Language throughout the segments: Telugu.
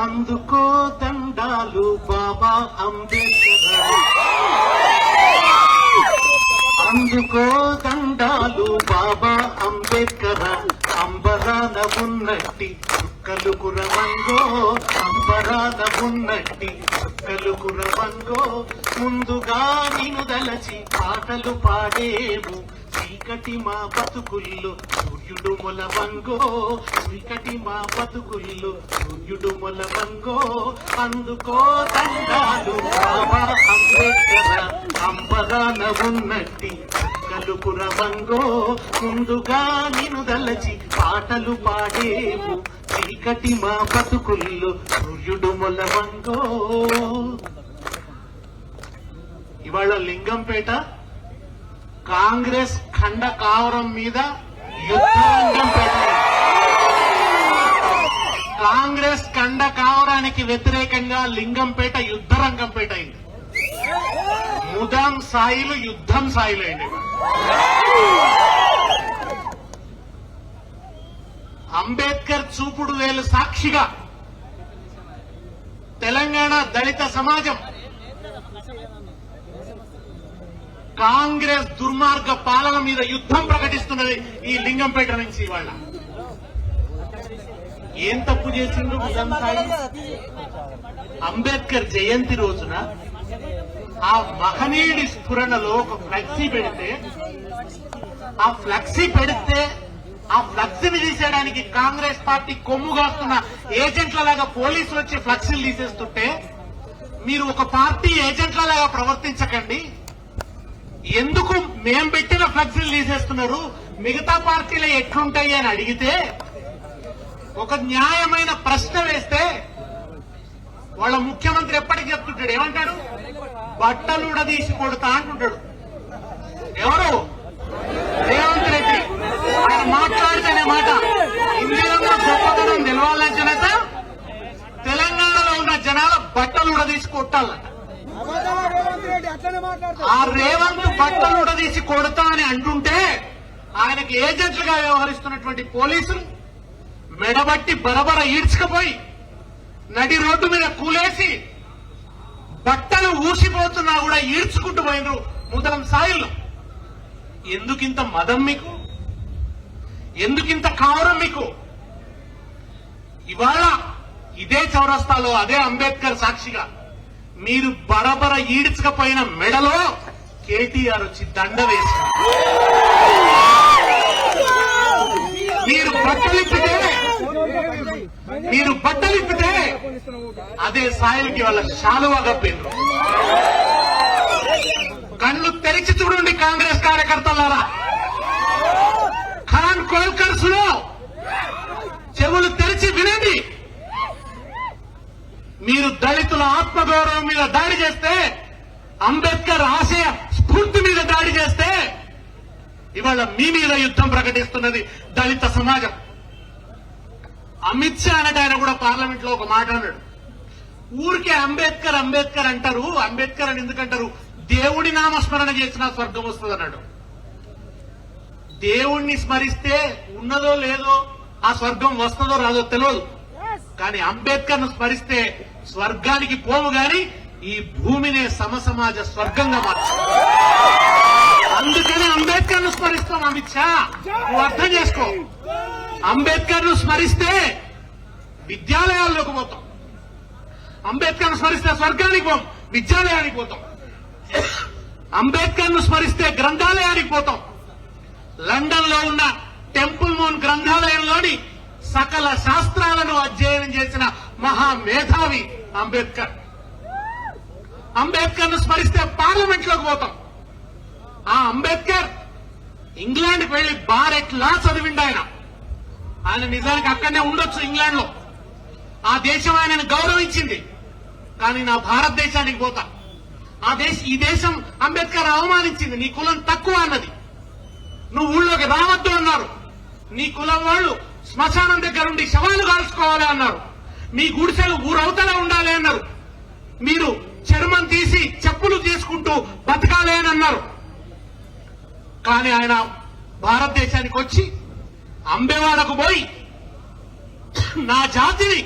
అందుకో దండాలు బాబా అంబేద్కర్, అందుకో దండాలు బాబా అంబేద్కర్. అంబరాన ఉన్నట్టి చుక్కలు కురవంగో, అంబరాన ఉన్నట్టి చుక్కలు కురవంగో. ముందుగా నిన్ను దలచి పాటలు పాడేము, చీకటి మా బతుకుల్లో సూర్యుడు మొలవంగో, చీకటి మా బతుకుల్లో సూర్యుడు మొలవంగో. అందుకో దండాలు బాబా అంబేద్కర్, అంబరాన ఉన్నట్టి చుక్కలు కురవంగో. ముందుగా నిన్ను దలచి పాటలు పాడేము, చీకటి మా బతుకుల్లో సూర్యుడు మొలవంగో. ఇవాళ లింగంపేట కాంగ్రెస్ ఖండ కావరం మీద యుద్ధరంగం పెట్టింది. కాంగ్రెస్ ఖండ కావరానికి వ్యతిరేకంగా లింగంపేట యుద్ధరంగంపేట అయింది. ముదాం సాయిలు యుద్ధం సాయిలు అయింది. అంబేద్కర్ చూపుడు వేలు సాక్షిగా తెలంగాణ దళిత సమాజం కాంగ్రెస్ దుర్మార్గ పాలన మీద యుద్ధం ప్రకటిస్తున్నది. ఈ లింగంపేట నుంచి ఇవాళ ఏం తప్పు చేసిండ్రు ముదాం సాయి? అంబేద్కర్ జయంతి రోజున ఆ మహనీయుడి స్ఫురణలో ఒక ఫ్లెక్సీ పెడితే, ఆ ఫ్లెక్సీని తీసేయడానికి కాంగ్రెస్ పార్టీ కొమ్ము కాస్తున్న ఏజెంట్లలాగా పోలీసులు వచ్చి ఫ్లెక్సీలు తీసేస్తుంటే, మీరు ఒక పార్టీ ఏజెంట్లలాగా ప్రవర్తించకండి, ఎందుకు మేం పెట్టిన ఫ్లెక్సీలు తీసేస్తున్నారు, మిగతా పార్టీలు ఎట్లుంటాయి అని అడిగితే, ఒక న్యాయమైన ప్రశ్న వేస్తే వాళ్ళ ముఖ్యమంత్రి ఎప్పటికీ చెప్తుంటాడు, ఏమంటాడు? బట్టలు ఉడదీసి కొడతా అంటుంటాడు. ఎవరు? రేవంత్ రెడ్డి. ఆయన మాట్లాడితేనే మాట ఇందిరమ్మ గొప్పతనం నిలవాలంటేనట తెలంగాణలో ఉన్న జనాల బట్టలు ఉడదీసి కొట్టాలంట. ఆ రేవంత్ బట్టలు ఉడదీసి కొడతా అని అంటుంటే, ఆయనకి ఏజెంట్లుగా వ్యవహరిస్తున్నటువంటి పోలీసులు మెడబట్టి బరబర ఈడ్చుకుపోయి నడి రోడ్డు మీద కూలేసి బట్టలు ఊసిపోతున్నా కూడా ఈడ్చుకుంటూ పోయినరు ముదరం సాయిల్లో. ఎందుకింత మదం మీకు? ఎందుకింత కావరం మీకు? ఇవాళ ఇదే చౌరస్తాలో అదే అంబేద్కర్ సాక్షిగా మీరు బరబర ఈడ్చకపోయిన మెడలో కేటీఆర్ వచ్చి దండ వేసి, మీరు బట్టలిప్పితే అదే సాయిలకి వాళ్ళ శాలువాగా పేరు. కళ్ళు తెరిచి చూడండి కాంగ్రెస్ కార్యకర్తలారా, ఖాన్ కోల్కర్స్ లో చెవులు తెరిచి వినండి. మీరు దళితుల ఆత్మగౌరవం మీద దాడి చేస్తే, అంబేద్కర్ ఆశయ స్ఫూర్తి మీద దాడి చేస్తే, ఇవాళ మీ మీద యుద్ధం ప్రకటిస్తున్నది దళిత సమాజం. అమిత్ షా అన్నట్టు ఆయన కూడా పార్లమెంట్ లో ఒక మాట అన్నాడు, ఊరికే అంబేద్కర్ అంబేద్కర్ అంటారు, అంబేద్కర్ అని ఎందుకంటారు, దేవుడి నామస్మరణ చేసినా స్వర్గం వస్తుంది అన్నాడు. దేవుణ్ణి స్మరిస్తే ఉన్నదో లేదో, ఆ స్వర్గం వస్తుందో రాదో తెలియదు, కానీ అంబేద్కర్ ను స్మరిస్తే స్వర్గానికి పోవు గాని ఈ భూమినే సమసమాజ స్వర్గంగా మార్చారు. అందుకని అంబేద్కర్ ను స్మరిస్తాం. అమిత్ షా, నువ్వు అర్థం చేసుకో. అంబేద్కర్ ను స్మరిస్తే విద్యాలయాల్లోకి పోతాం, అంబేద్కర్ ను స్మరిస్తే స్వర్గానికి పోం, విద్యాలయానికి పోతాం. అంబేద్కర్ ను స్మరిస్తే గ్రంథాలయానికి పోతాం. లండన్ లో ఉన్న టెంపుల్ మౌన్ గ్రంథాలయంలోని సకల శాస్త్రాలను అధ్యయనం చేసిన మహామేధావి అంబేద్కర్. అంబేద్కర్ ను స్మరిస్తే పార్లమెంట్ లోకి పోతాం. ఆ అంబేద్కర్ ఇంగ్లాండ్కి వెళ్లి బారెట్ లా చదివిండు. ఆయన నిజానికి అక్కడనే ఉండొచ్చు ఇంగ్లాండ్ లో, ఆ దేశం ఆయనను గౌరవించింది. కానీ నా భారతదేశానికి పోతా, ఈ దేశం అంబేద్కర్ అవమానించింది, నీ కులం తక్కువ అన్నది, నువ్వు ఊళ్ళోకి రావద్దు అన్నారు, నీ కులం వాళ్ళు శ్మశానం దగ్గర ఉండి శవాలు కాల్చుకోవాలి అన్నారు, మీ గుడిసెలు ఊరవతల ఉండాలి అన్నారు, మీరు చర్మం తీసి చెప్పులు తీసుకుంటూ బతకాలి అని అన్నారు. కానీ ఆయన భారతదేశానికి వచ్చి అంబేవాడకు పోయి నా జాతిని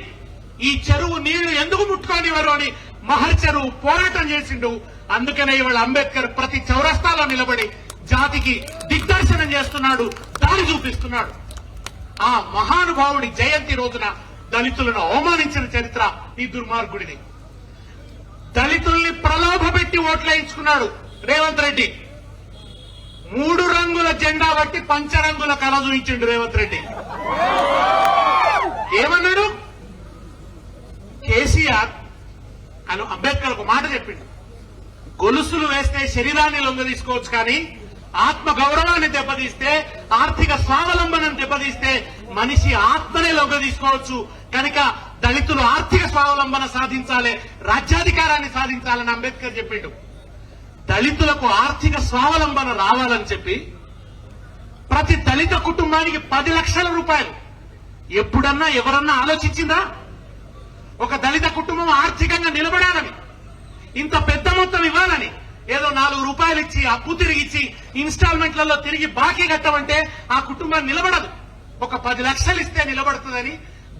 ఈ చెరువు నీళ్లు ఎందుకు ముట్టుకోనివ్వరు అని మహర్ చెరువు పోరాటం చేసిండు. అందుకనే ఇవాళ అంబేద్కర్ ప్రతి చౌరస్తాలో నిలబడి జాతికి దిగ్దర్శనం చేస్తున్నాడు, దారి చూపిస్తున్నాడు. ఆ మహానుభావుడి జయంతి రోజున దళితులను అవమానించిన చరిత్ర ఈ దుర్మార్గుడిని. దళితుల్ని ప్రలోభ పెట్టి ఓట్లేయించుకున్నాడు రేవంత్ రెడ్డి. 3 రంగుల జెండా బట్టి పంచరంగుల కళ చూపించిండు రేవంత్ రెడ్డి. ఏమన్నాడు? కేసీఆర్ అని అంబేద్కర్ ఒక మాట చెప్పిండు, గొలుసులు వేస్తే శరీరాన్ని లొంగ తీసుకోవచ్చు, కానీ ఆత్మ గౌరవాన్ని దెబ్బతీస్తే, ఆర్థిక స్వావలంబనను దెబ్బతీస్తే మనిషి ఆత్మనే లొంగ తీసుకోవచ్చు. కనుక దళితులు ఆర్థిక స్వావలంబన సాధించాలి, రాజ్యాధికారాన్ని సాధించాలని అంబేద్కర్ చెప్పిండు. దళితులకు ఆర్థిక స్వావలంబన రావాలని చెప్పి ప్రతి దళిత కుటుంబానికి 10 లక్షల రూపాయలు ఎప్పుడన్నా ఎవరన్నా ఆలోచించిందా? ఒక దళిత కుటుంబం ఆర్థికంగా నిలబడాలని, ఇంత పెద్ద మొత్తం ఇవ్వాలని, ఏదో 4 రూపాయలు ఇచ్చి అప్పు తిరిగిచ్చి ఇన్స్టాల్మెంట్లలో తిరిగి బాకీ కట్టమంటే ఆ కుటుంబం నిలబడదు. ఒక 10 లక్షలు ఇస్తే నిలబడుతుందని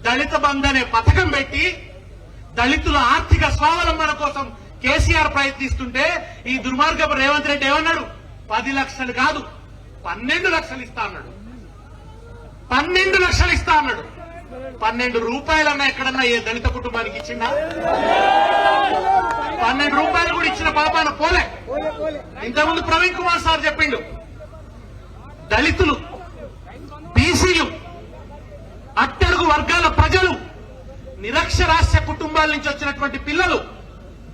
దళిత బంధు అనే పథకం పెట్టి దళితుల ఆర్థిక స్వావలంబన కోసం కేసీఆర్ ప్రయత్నిస్తుంటే ఈ దుర్మార్గపు రేవంత్ రెడ్డి ఏమన్నాడు? 10 లక్షలు కాదు 12 లక్షలు ఇస్తా అన్నాడు. 12 లక్షలు ఇస్తా అన్నాడు. 12 రూపాయలన్నా ఎక్కడన్నా ఏ దళిత కుటుంబానికి ఇచ్చిందా? 12 రూపాయలు కూడా ఇచ్చిన పాపాన పోలే. ఇంతకుముందు ప్రవీణ్ కుమార్ సార్ చెప్పిండు, దళితులు, బీసీలు, అట్టడుగు వర్గాల ప్రజలు, నిరక్షరాస్య కుటుంబాల నుంచి వచ్చినటువంటి పిల్లలు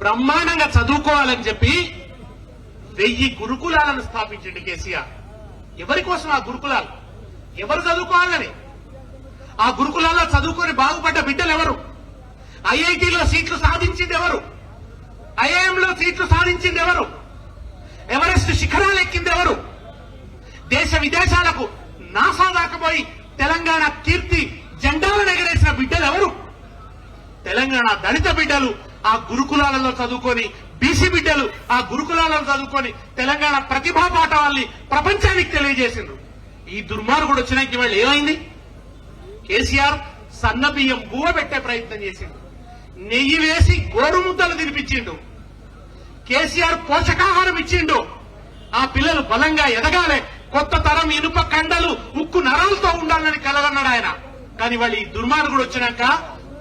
బ్రహ్మాండంగా చదువుకోవాలని చెప్పి 1000 గురుకులాలను స్థాపించండి కేసీఆర్. ఎవరి కోసం ఆ గురుకులాలు? ఎవరు చదువుకోవాలని? ఆ గురుకులాల్లో చదువుకొని బాగుపడ్డ బిడ్డలు ఎవరు? ఐఐటీలో సీట్లు సాధించింది ఎవరు? ఐఐఎంలో సీట్లు సాధించింది ఎవరు? ఎవరెస్ట్ శిఖరాలు ఎక్కింది ఎవరు? దేశ విదేశాలకు నాసా దాకపోయి తెలంగాణ కీర్తి జెండాలను ఎగరేసిన బిడ్డలు ఎవరు? తెలంగాణ దళిత బిడ్డలు ఆ గురుకులాలలో చదువుకొని, బీసీ బిడ్డలు ఆ గురుకులాలలో చదువుకొని తెలంగాణ ప్రతిభా పాఠవాల్ని ప్రపంచానికి తెలియజేసిండ్రు. ఈ దుర్మార్గుడు వచ్చినాక వాళ్ళు ఏమైంది? కేసీఆర్ సన్న బియ్యం బువ్వ పెట్టే ప్రయత్నం చేసిండు, నెయ్యి వేసి గోరు ముద్దలు తినిపించిండు, కేసీఆర్ పోషకాహారం ఇచ్చిండు. ఆ పిల్లలు బలంగా ఎదగాలి, కొత్త తరం ఇనుప కండలు ఉక్కు నరాలతో ఉండాలని కలగన్నాడు ఆయన. కానీ వాళ్ళు ఈ దుర్మార్గుడు వచ్చినాక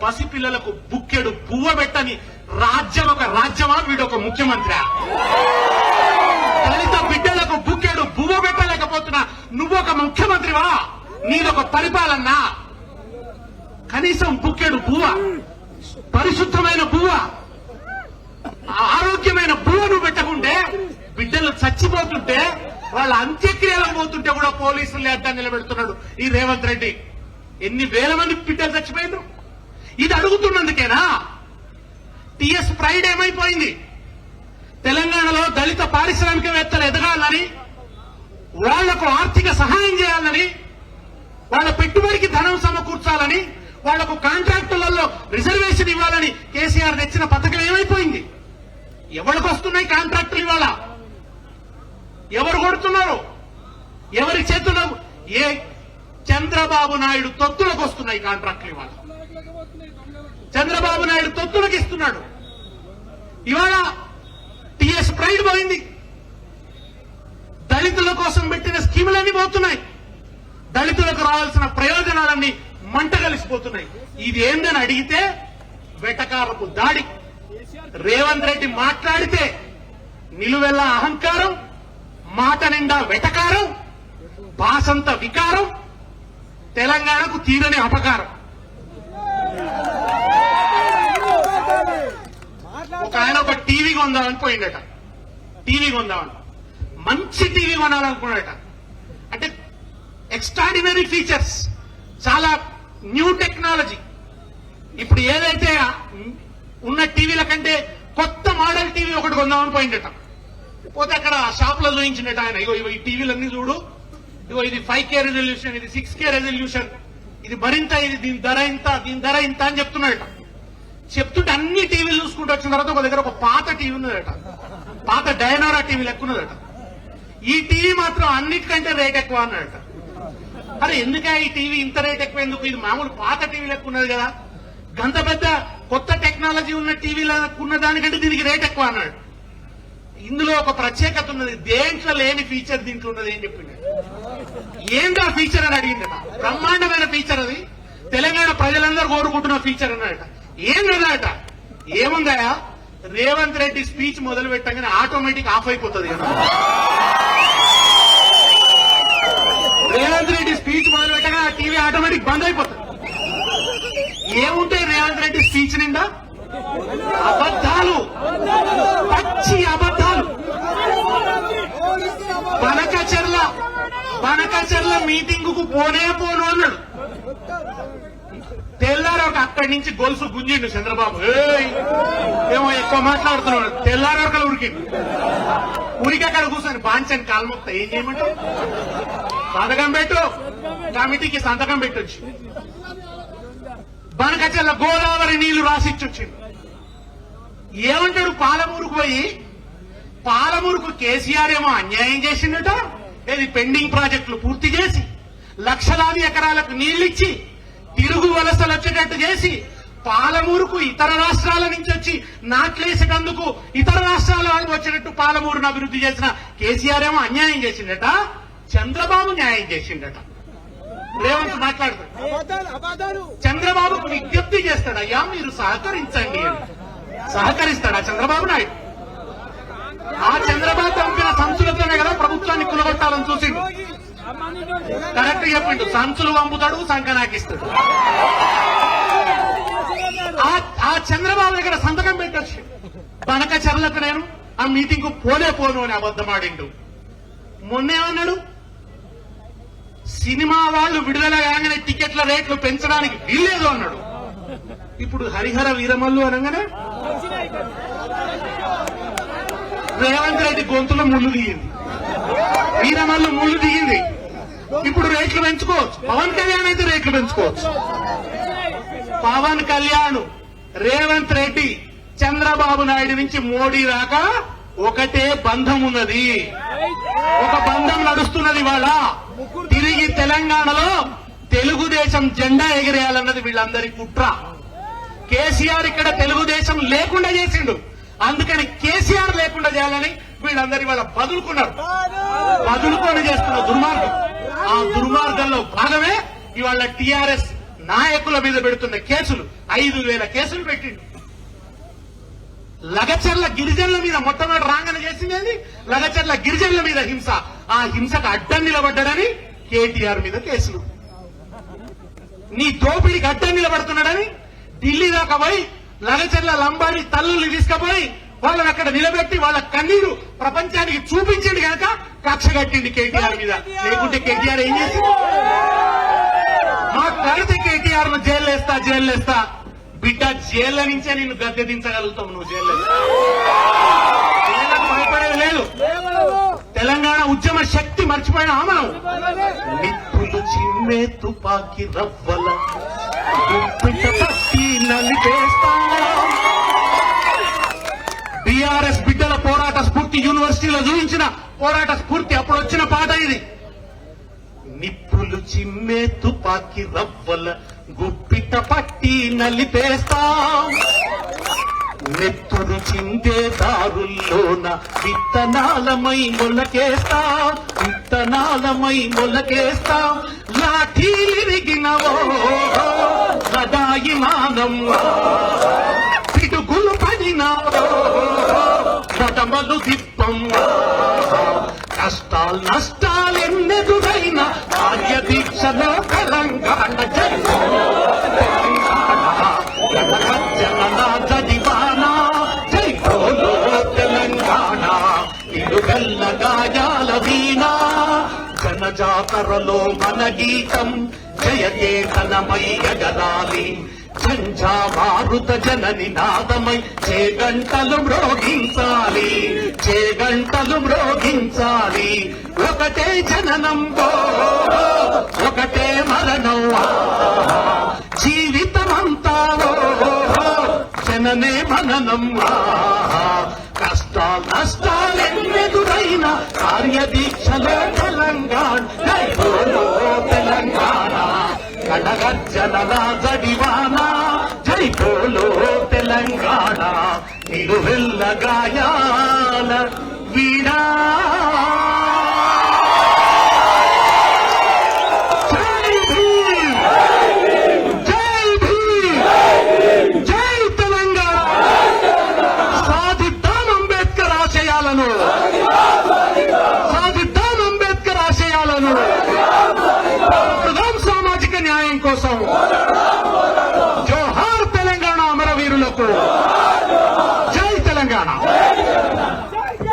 పసిపిల్లలకు బుక్కెడు బువ్వ పెట్టని రాజ్యం ఒక రాజ్యమా? వీడొక ముఖ్యమంత్రి? దళిత బిడ్డలకు బుక్కెడు బువ్వ పెట్టలేకపోతున్నా నువ్వొక ముఖ్యమంత్రివా? నీదొక పరిపాలన? కనీసం బుక్కెడు బువ్వ, పరిశుద్ధమైన బువ్వ, ఆరోగ్యమైన బువ్వ నువ్వు పెట్టకుంటే, బిడ్డలు చచ్చిపోతుంటే, వాళ్ళ అంత్యక్రియలకు పోతుంటే కూడా పోలీసులు అడ్డా నిలబెడుతున్నాడు ఈ రేవంత్ రెడ్డి. ఎన్ని వేల మంది బిడ్డలు చచ్చిపోయారు? ఇది అడుగుతున్నందుకేనా? టీఎస్ ప్రైడ్ ఏమైపోయింది? తెలంగాణలో దళిత పారిశ్రామికవేత్తలు ఎదగాలని, వాళ్లకు ఆర్థిక సహాయం చేయాలని, వాళ్ళ పెట్టుబడికి ధనం సమకూర్చాలని, వాళ్లకు కాంట్రాక్టులలో రిజర్వేషన్ ఇవ్వాలని కేసీఆర్ తెచ్చిన పథకం ఏమైపోయింది? ఎవరికి వస్తున్నాయి కాంట్రాక్టులు? ఇవాళ ఎవరు కొడుతున్నారు? ఎవరి చేతుల్లో? ఏ చంద్రబాబు నాయుడు తొత్తులకు వస్తున్నాయి కాంట్రాక్టులు. ఇవాళ చంద్రబాబు నాయుడు తొత్తులకు ఇస్తున్నాడు. ఇవాళ టీఎస్ ప్రైడ్ పోయింది. దళితుల కోసం పెట్టిన స్కీములన్నీ పోతున్నాయి. దళితులకు రావాల్సిన ప్రయోజనాలన్నీ మంట కలిసిపోతున్నాయి. ఇది ఏందని అడిగితే వెటకారపు దాడి. రేవంత్ రెడ్డి మాట్లాడితే నిలువెల్లా అహంకారం, మాట నిండా వెటకారం, భాషంత వికారం, తెలంగాణకు తీరని అపకారం. ఒక ఆయన ఒక టీవీ కొందామని పోయిండట. టీవీ కొందామని, మంచి టీవీ కొనాలనుకున్నాడట. అంటే ఎక్స్ట్రాడినరీ ఫీచర్స్, చాలా న్యూ టెక్నాలజీ. ఇప్పుడు ఏదైతే ఉన్న టీవీల కంటే కొత్త మోడల్ టీవీ ఒకటి కొందామని పోయిండట. పోతే అక్కడ షాప్ లో చూపించిండట ఆయన, ఇగో ఈ టీవీలన్నీ చూడు, ఇగో ఇది 5K రెజల్యూషన్, ఇది 6K రెజల్యూషన్, ఇది మరింత, ఇది దీని ధర ఇంత, దీని ధర ఇంత అని చెప్తున్నాడట. చెప్తుంటే అన్ని టీవీలు చూసుకుంటూ వచ్చిన తర్వాత ఒక దగ్గర ఒక పాత టీవీ ఉన్నదట, పాత డైనోరా టీవీ లెక్కున్నదట. ఈ టీవీ మాత్రం అన్నిటికంటే రేట్ ఎక్కువ అన్నాడట. అరే ఎందుకే ఈ టీవీ ఇంత రేట్ ఎక్కువ ఎందుకు? ఇది మామూలు పాత టీవీ లెక్కున్నది కదా, గంత పెద్ద కొత్త టెక్నాలజీ ఉన్న టీవీలకు ఉన్న దానికంటే దీనికి రేట్ ఎక్కువ అన్నాడు. ఇందులో ఒక ప్రత్యేకత ఉన్నది, దేంట్లో లేని ఫీచర్ దీంట్లో ఉన్నది ఏం చెప్పింది. ఏందా ఫీచర్ అని అడిగిందట. బ్రహ్మాండమైన ఫీచర్ అది, తెలంగాణ ప్రజలందరూ కోరుకుంటున్న ఫీచర్ అన్నాడట. ఏందట, ఏముందా, రేవంత్ రెడ్డి స్పీచ్ మొదలు పెట్టగానే ఆటోమేటిక్ ఆఫ్ అయిపోతుంది కదా. రేవంత్ రెడ్డి స్పీచ్ మొదలు పెట్టగానే ఆ టీవీ ఆటోమేటిక్ బంద్ అయిపోతుంది. ఏముంటాయి రేవంత్ రెడ్డి స్పీచ్ నిండా? అబద్ధాలు, పచ్చి అబద్ధాలు. బనకచర్ల మీటింగ్ కు పోనే పోను అన్నాడు. తెల్లారొక అక్కడి నుంచి గొలుసు గుంజిండు చంద్రబాబు. ఏమో ఎక్కువ మాట్లాడుతున్నాడు. తెల్లారొకలు ఉరికిండు. ఉరికి అక్కడ కూర్చొని బాంచని కాల్మొక్త ఏం చేయమంటావు? సంతకం పెట్టు, కమిటీకి సంతకం పెట్టొచ్చు. బనకచర్ల గోదావరి నీళ్లు రాసిచ్చొచ్చిండు. ఏమంటాడు, పాలమూరుకు పోయి, పాలమూరుకు కేసీఆర్ ఏమో అన్యాయం చేసిండట. ఏది పెండింగ్ ప్రాజెక్టులు పూర్తి చేసి, లక్షలాది ఎకరాలకు నీళ్లిచ్చి, తిరుగు వలసలు వచ్చేటట్టు చేసి, పాలమూరుకు ఇతర రాష్ట్రాల నుంచి వచ్చి నాట్లేసేటందుకు ఇతర రాష్ట్రాల వాళ్ళు వచ్చేటట్టు పాలమూరును అభివృద్ధి చేసిన కేసీఆర్ ఏమో అన్యాయం చేసిండట. చంద్రబాబు న్యాయం చేసిండట. రేవంత్ మాట్లాడతాడు. చంద్రబాబుకు విజ్ఞప్తి చేస్తాడు, అయ్యా మీరు సహకరించండి అని. సహకరిస్తాడా చంద్రబాబు నాయుడు? ఆ చంద్రబాబు పంపిన సంచులతోనే కదా ప్రభుత్వాన్ని కులగొట్టాలని చూసిండు. కరెక్ట్ చెప్పిండు. సంచులు పంపుతాడు, సంకనాకిస్తాడు. ఆ చంద్రబాబు దగ్గర సంతకం పెట్టొచ్చు. బనకచర్లకు నేను ఆ మీటింగ్ కు పోనే పోను అని అబద్ధమాడిండు. మొన్నేమన్నాడు, సినిమా వాళ్ళు విడుదల కాగానే టికెట్ల రేట్లు పెంచడానికి వీల్లేదు అన్నాడు. ఇప్పుడు హరిహర వీరమల్లు అనగానే రేవంత్ రెడ్డి గొంతులో ముళ్ళు దిగింది, వీరమల్లు ముళ్ళు దిగింది. ఇప్పుడు రేట్లు పెంచుకోవచ్చు. పవన్ కళ్యాణ్ అయితే రేట్లు పెంచుకోవచ్చు. పవన్ కళ్యాణ్, రేవంత్ రెడ్డి, చంద్రబాబు నాయుడు నుంచి మోడీ దాకా ఒకటే బంధం ఉన్నది. ఒక బంధం నడుస్తున్నది. వాళ్ళ తిరిగి తెలంగాణలో తెలుగుదేశం జెండా ఎగిరేయాలన్నది వీళ్ళందరి కుట్ర. కేసీఆర్ ఇక్కడ తెలుగుదేశం లేకుండా చేసిండు. అందుకని కేసీఆర్ లేకుండా చేయాలని వీళ్ళందరి వాళ్ళ బదులుకొని చేస్తున్న దుర్మార్గం. ఆ దుర్మార్గంలో భాగమే ఇవాళ టీఆర్ఎస్ నాయకుల మీద పెడుతున్న కేసులు. 5,000 కేసులు పెట్టిండు. లగచర్ల గిరిజనుల మీద మొట్టమొదటి రాంగన చేసింది లగచర్ల గిరిజనుల మీద హింస. ఆ హింసకు అడ్డం నిలబడ్డాడని కేటీఆర్ మీద కేసులు. నీ దోపిడికి అడ్డం నిలబడుతున్నాడని ఢిల్లీ దాకా పోయి లగచర్ల లంబాడి తల్లుల్ని తీసుకుపోయి వాళ్ళని అక్కడ నిలబెట్టి వాళ్ళ కన్నీరు ప్రపంచానికి చూపించింది కనుక కక్ష కట్టింది కేటీఆర్ మీద. లేకుంటే కేటీఆర్ ఏం చేసింది? మాకు కడితే కేటీఆర్ ను జైల్లేస్తా బిడ్డ, జైళ్ల నుంచే నిన్ను గద్దె దించగలుగుతావు. నువ్వు జైల్లకు భయపడేది లేదు. తెలంగాణ ఉద్యమ శక్తి మర్చిపోయిన మనం. నిప్పులు చిమ్మే తుపాకి రవ్వల నలిపేస్తా. బీఆర్ఎస్ బిడ్డల పోరాట స్ఫూర్తి యూనివర్సిటీలో చూపించిన పోరాట స్ఫూర్తి అప్పుడు వచ్చిన పాట ఇది. నిప్పులు చిమ్మే తుపాకి రవ్వల గుప్పిట పట్టి నలిపేస్తా. నెత్తురు చిందే దారుల్లోన విత్తనాలమై మొలకేస్తా. లాఠీలిరిగినవో గదాయి మానం, పిడుగులు పడినావో కదమలు దిప్పం. కష్టాలు నష్టాలెన్నెదురైన కార్యదీక్షలో తెలంగాణ జడివానా జై బోలో తెలంగాణ. ఇరుగల్ల గాయాల వీణా జనజాతరలో మన గీతం జయకేతనమై ఎగరాలి. ఝంఝామారుత జనని నాదమై చేగంటలు మ్రోగించాలి. ఒకటే జననం ఒకటే మరణం, జీవితమంతా జననే మననం. కష్టాలు నష్టాలెన్నెదురైన కార్యదీక్షలో తెలంగాణ కడగజ్జనల జడివానా జై వెల్ల గాయాల వీడా జై భీమ్, జై భీమ్, జై తెలంగాణ. సాధిద్దాం అంబేద్కర్ ఆశయాలను, సాధిద్దాం అంబేద్కర్ ఆశయాలను. సామాజిక న్యాయం కోసం